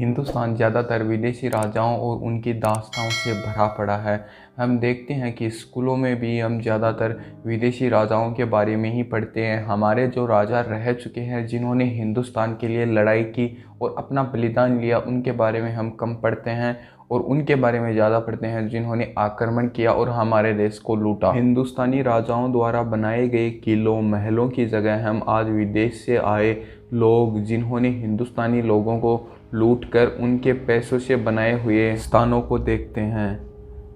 हिंदुस्तान ज़्यादातर विदेशी राजाओं और उनकी दास्तानों से भरा पड़ा है। हम देखते हैं कि स्कूलों में भी हम ज़्यादातर विदेशी राजाओं के बारे में ही पढ़ते हैं। हमारे जो राजा रह चुके हैं, जिन्होंने हिंदुस्तान के लिए लड़ाई की और अपना बलिदान लिया, उनके बारे में हम कम पढ़ते हैं और उनके बारे में ज़्यादा पढ़ते हैं जिन्होंने आक्रमण किया और हमारे देश को लूटा। हिंदुस्तानी राजाओं द्वारा बनाए गए किलों महलों की जगह हम आज विदेश से आए लोग, जिन्होंने हिंदुस्तानी लोगों को लूटकर उनके पैसों से बनाए हुए स्थानों को देखते हैं।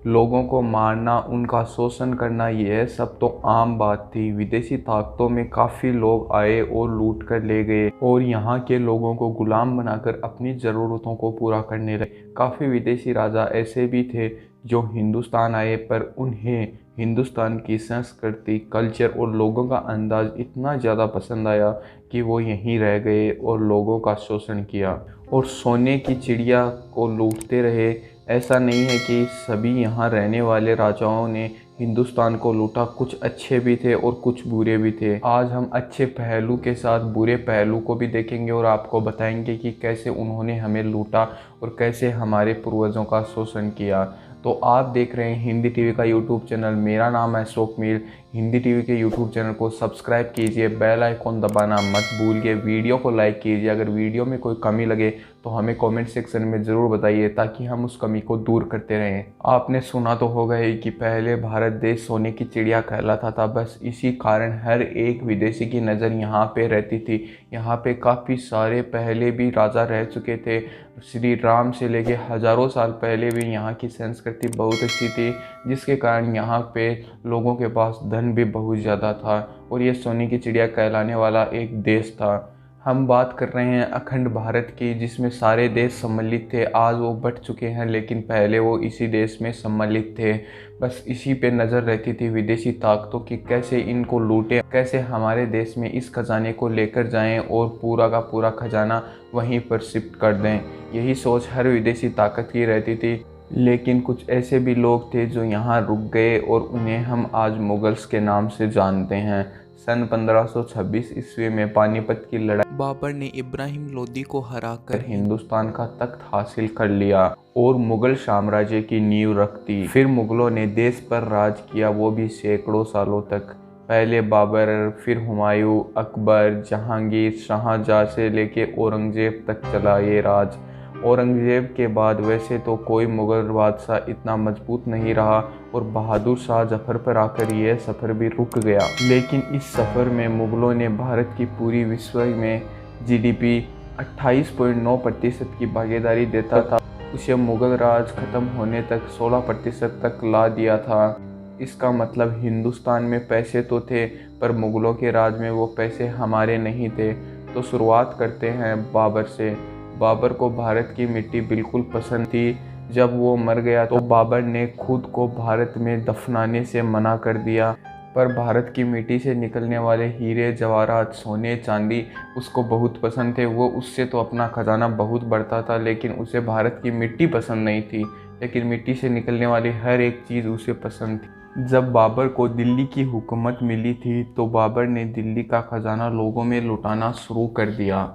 लोगों को मारना, उनका शोषण करना, यह सब तो आम बात थी। विदेशी ताकतों में काफ़ी लोग आए और लूट कर ले गए और यहाँ के लोगों को गुलाम बनाकर अपनी ज़रूरतों को पूरा करने लगे। काफ़ी विदेशी राजा ऐसे भी थे जो हिंदुस्तान आए, पर उन्हें हिंदुस्तान की संस्कृति, कल्चर और लोगों का अंदाज इतना ज़्यादा पसंद आया कि वो यहीं रह गए और लोगों का शोषण किया और सोने की चिड़िया को लूटते रहे। ऐसा नहीं है कि सभी यहाँ रहने वाले राजाओं ने हिंदुस्तान को लूटा, कुछ अच्छे भी थे और कुछ बुरे भी थे। आज हम अच्छे पहलू के साथ बुरे पहलू को भी देखेंगे और आपको बताएंगे कि कैसे उन्होंने हमें लूटा और कैसे हमारे पूर्वजों का शोषण किया। तो आप देख रहे हैं हिंदी टीवी का यूट्यूब चैनल। मेरा नाम है अशोक मीर। हिंदी टीवी के यूट्यूब चैनल को सब्सक्राइब कीजिए, बेल आइकॉन दबाना मत भूलिए, वीडियो को लाइक कीजिए। अगर वीडियो में कोई कमी लगे तो हमें कमेंट सेक्शन में ज़रूर बताइए ताकि हम उस कमी को दूर करते रहें। आपने सुना तो होगा ही कि पहले भारत देश सोने की चिड़िया कहलाता था। बस इसी कारण हर एक विदेशी की नज़र यहाँ पे रहती थी। यहाँ पे काफ़ी सारे पहले भी राजा रह चुके थे। श्री राम से लेके हज़ारों साल पहले भी यहाँ की संस्कृति बहुत अच्छी थी, जिसके कारण यहाँ पे लोगों के पास धन भी बहुत ज़्यादा था और ये सोने की चिड़िया कहलाने वाला एक देश था। हम बात कर रहे हैं अखंड भारत की, जिसमें सारे देश सम्मिलित थे। आज वो बट चुके हैं, लेकिन पहले वो इसी देश में सम्मिलित थे। बस इसी पे नज़र रहती थी विदेशी ताकतों की, कैसे इनको लूटें, कैसे हमारे देश में इस खजाने को लेकर जाएं और पूरा का पूरा खजाना वहीं पर शिफ्ट कर दें। यही सोच हर विदेशी ताकत की रहती थी। लेकिन कुछ ऐसे भी लोग थे जो यहाँ रुक गए और उन्हें हम आज मुगल्स के नाम से जानते हैं। सन 1526 ईस्वी में पानीपत की लड़ाई बाबर ने इब्राहिम लोदी को हराकर हिंदुस्तान का तख्त हासिल कर लिया और मुगल साम्राज्य की नींव रख दी। फिर मुगलों ने देश पर राज किया, वो भी सैकड़ों सालों तक। पहले बाबर, फिर हुमायूं, अकबर, जहांगीर, शाहजहां से लेके औरंगजेब तक चला ये राज। औरंगजेब के बाद वैसे तो कोई मुग़ल बादशाह इतना मजबूत नहीं रहा और बहादुर शाह जफ़र पर आकर यह सफ़र भी रुक गया। लेकिन इस सफ़र में मुग़लों ने भारत की पूरी विश्व में जीडीपी 28.9% की भागीदारी देता था। उसे मुग़ल राज ख़त्म होने तक 16% तक ला दिया था। इसका मतलब हिंदुस्तान में पैसे तो थे, पर मुग़लों के राज में वो पैसे हमारे नहीं थे। तो शुरुआत करते हैं बाबर से। बाबर को भारत की मिट्टी बिल्कुल पसंद थी। जब वो मर गया तो बाबर ने खुद को भारत में दफनाने से मना कर दिया, पर भारत की मिट्टी से निकलने वाले हीरे जवाहरात, सोने चांदी उसको बहुत पसंद थे। वो उससे तो अपना खजाना बहुत बढ़ता था, लेकिन उसे भारत की मिट्टी पसंद नहीं थी। लेकिन मिट्टी से निकलने वाली हर एक चीज़ उसे पसंद थी। जब बाबर को दिल्ली की हुकूमत मिली थी तो बाबर ने दिल्ली का खजाना लोगों में लुटाना शुरू कर दिया।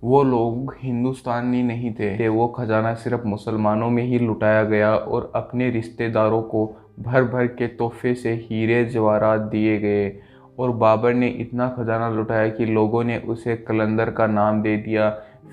वो लोग हिंदुस्तानी नहीं थे, वो खजाना सिर्फ मुसलमानों में ही लुटाया गया और अपने रिश्तेदारों को भर भर के तोहफे से हीरे जवाहरात दिए गए। और बाबर ने इतना खजाना लुटाया कि लोगों ने उसे कलंदर का नाम दे दिया।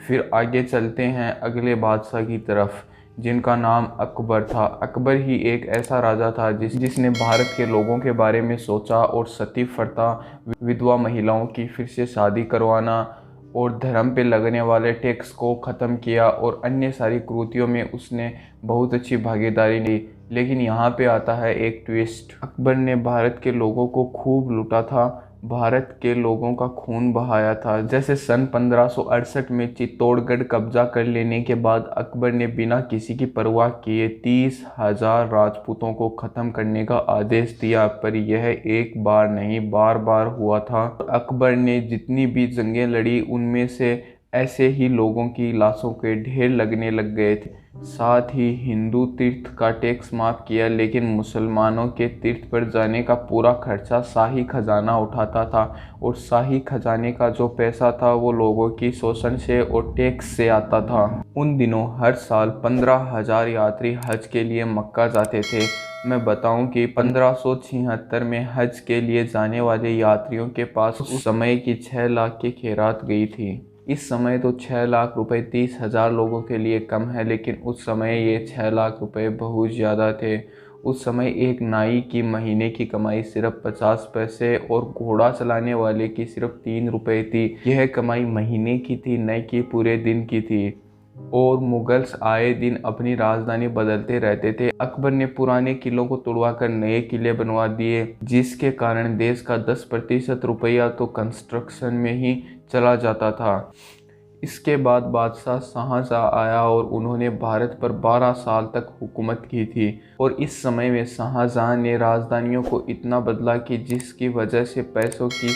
फिर आगे चलते हैं अगले बादशाह की तरफ, जिनका नाम अकबर था। अकबर ही एक ऐसा राजा था जिसने भारत के लोगों के बारे में सोचा और सती प्रथा, विधवा महिलाओं की फिर से शादी करवाना और धर्म पे लगने वाले टैक्स को ख़त्म किया और अन्य सारी कृतियों में उसने बहुत अच्छी भागीदारी ली। लेकिन यहाँ पे आता है एक ट्विस्ट। अकबर ने भारत के लोगों को खूब लूटा था, भारत के लोगों का खून बहाया था। जैसे सन 1568 में चित्तौड़गढ़ कब्जा कर लेने के बाद अकबर ने बिना किसी की परवाह किए 30,000 राजपूतों को ख़त्म करने का आदेश दिया। पर यह एक बार नहीं, बार बार हुआ था। अकबर ने जितनी भी जंगें लड़ी, उनमें से ऐसे ही लोगों की लाशों के ढेर लगने लग गए थे। साथ ही हिंदू तीर्थ का टैक्स माफ़ किया, लेकिन मुसलमानों के तीर्थ पर जाने का पूरा खर्चा शाही खजाना उठाता था और शाही खजाने का जो पैसा था वो लोगों की शोषण से और टैक्स से आता था। उन दिनों हर साल 15,000 यात्री हज के लिए मक्का जाते थे। मैं बताऊं कि 1576 में हज के लिए जाने वाले यात्रियों के पास उस समय की 6 लाख की खैरात गई थी। इस समय तो 6 लाख रुपए 30,000 लोगों के लिए कम है, लेकिन उस समय ये 6 लाख रुपए बहुत ज़्यादा थे। उस समय एक नाई की महीने की कमाई सिर्फ 50 पैसे और घोड़ा चलाने वाले की सिर्फ 3 रुपए थी। यह कमाई महीने की थी, न कि पूरे दिन की थी। और मुगल्स आए दिन अपनी राजधानी बदलते रहते थे। अकबर ने पुराने किलों को तुड़वाकर नए किले बनवा दिए, जिसके कारण देश का 10% रुपया तो कंस्ट्रक्शन में ही चला जाता था। इसके बाद बादशाह शाहजहाँ आया और उन्होंने भारत पर 12 साल तक हुकूमत की थी। और इस समय में शाहजहाँ ने राजधानियों को इतना बदला कि जिसकी वजह से पैसों की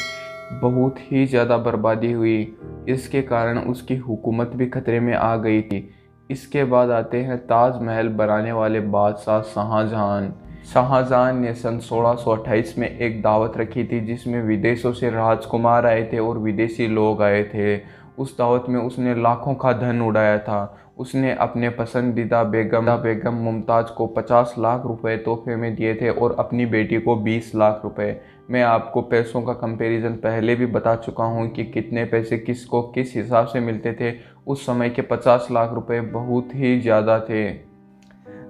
बहुत ही ज़्यादा बर्बादी हुई। इसके कारण उसकी हुकूमत भी खतरे में आ गई थी। इसके बाद आते हैं ताजमहल बनाने वाले बादशाह शाहजहाँ। शाहजहाँ ने सन 1628 में एक दावत रखी थी, जिसमें विदेशों से राजकुमार आए थे और विदेशी लोग आए थे। उस दावत में उसने लाखों का धन उड़ाया था। उसने अपने पसंदीदा बेगम मुमताज़ को 50 लाख रुपए तोहफे में दिए थे और अपनी बेटी को 20 लाख रुपए। मैं आपको पैसों का कंपैरिजन पहले भी बता चुका हूँ कि कितने पैसे किसको किस हिसाब से मिलते थे। उस समय के 50 लाख रुपए बहुत ही ज़्यादा थे।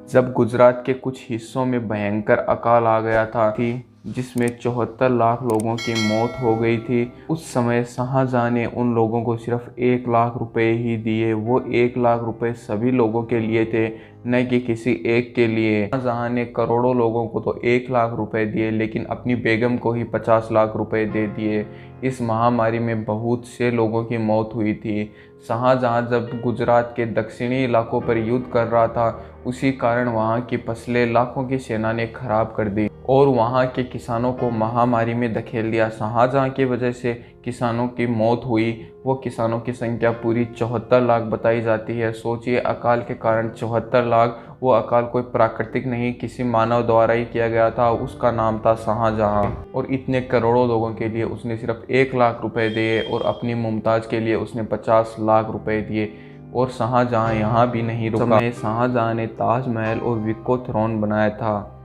जब गुजरात के कुछ हिस्सों में भयंकर अकाल आ गया था जिसमें 74 लाख लोगों की मौत हो गई थी, उस समय शाहजहाँ ने उन लोगों को सिर्फ 1 लाख रुपए ही दिए। वो 1 लाख रुपए सभी लोगों के लिए थे, न कि किसी एक के लिए। शाहजहाँ ने करोड़ों लोगों को तो 1 लाख रुपए दिए, लेकिन अपनी बेगम को ही 50 लाख रुपए दे दिए। इस महामारी में बहुत से लोगों की मौत हुई थी। शाहजहाँ जब गुजरात के दक्षिणी इलाकों पर युद्ध कर रहा था, उसी कारण वहाँ की फसलें लाखों की सेना ने खराब कर दी और वहाँ के किसानों को महामारी में धकेल दिया। शाहजहाँ की वजह से किसानों की मौत हुई। वो किसानों की संख्या पूरी 74 लाख बताई जाती है। सोचिए, अकाल के कारण 74 लाख। वो अकाल कोई प्राकृतिक नहीं, किसी मानव द्वारा ही किया गया था। उसका नाम था शाहजहाँ। और इतने करोड़ों लोगों के लिए उसने सिर्फ 1 लाख रुपए दिए और अपनी मुमताज़ के लिए उसने 50 लाख रुपए दिए। और शाहजहाँ यहाँ भी नहीं रुका। शाहजहाँ ने ताजमहल और विको थ्रोन बनाया था।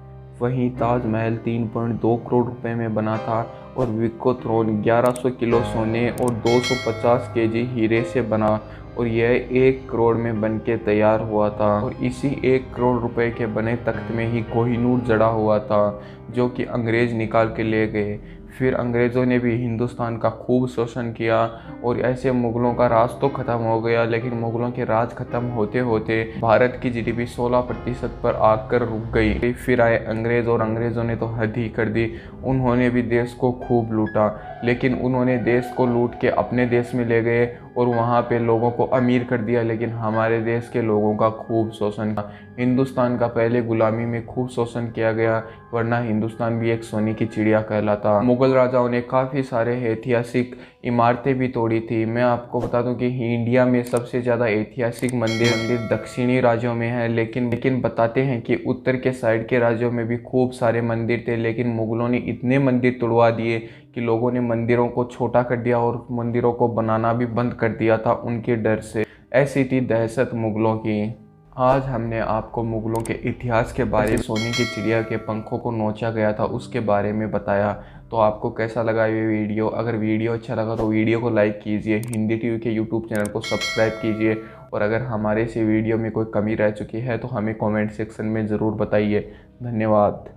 वहीं ताजमहल 3.2 करोड़ रुपए में बना था और विको थ्रोन 1100 किलो सोने और 250 केजी हीरे से बना, और यह 1 करोड़ में बन के तैयार हुआ था। और इसी 1 करोड़ रुपए के बने तख्त में ही कोहिनूर जड़ा हुआ था, जो कि अंग्रेज़ निकाल के ले गए। फिर अंग्रेज़ों ने भी हिंदुस्तान का खूब शोषण किया और ऐसे मुग़लों का राज तो ख़त्म हो गया, लेकिन मुग़लों के राज ख़त्म होते होते भारत की जीडीपी 16% पर आकर रुक गई। फिर आए अंग्रेज़ और अंग्रेज़ों ने तो हद ही कर दी। उन्होंने भी देश को खूब लूटा, लेकिन उन्होंने देश को लूट के अपने देश में ले गए और वहाँ पे लोगों को अमीर कर दिया, लेकिन हमारे देश के लोगों का खूब शोषण किया। हिंदुस्तान का पहले गुलामी में खूब शोषण किया गया, वरना हिंदुस्तान भी एक सोने की चिड़िया कहलाता। मुगल राजाओं ने काफ़ी सारे ऐतिहासिक इमारतें भी तोड़ी थी। मैं आपको बता दूं कि इंडिया में सबसे ज़्यादा ऐतिहासिक मंदिर दक्षिणी राज्यों में है, लेकिन बताते हैं कि उत्तर के साइड के राज्यों में भी खूब सारे मंदिर थे, लेकिन मुगलों ने इतने मंदिर तुड़वा दिए कि लोगों ने मंदिरों को छोटा कर दिया और मंदिरों को बनाना भी बंद कर दिया था उनके डर से। ऐसी थी दहशत मुगलों की। आज हमने आपको मुगलों के इतिहास के बारे में, सोने की चिड़िया के पंखों को नोचा गया था उसके बारे में बताया। तो आपको कैसा लगा ये वीडियो? अगर वीडियो अच्छा लगा तो वीडियो को लाइक कीजिए, हिंदी टीवी के यूट्यूब चैनल को सब्सक्राइब कीजिए, और अगर हमारे से वीडियो में कोई कमी रह चुकी है तो हमें कमेंट सेक्शन में ज़रूर बताइए। धन्यवाद।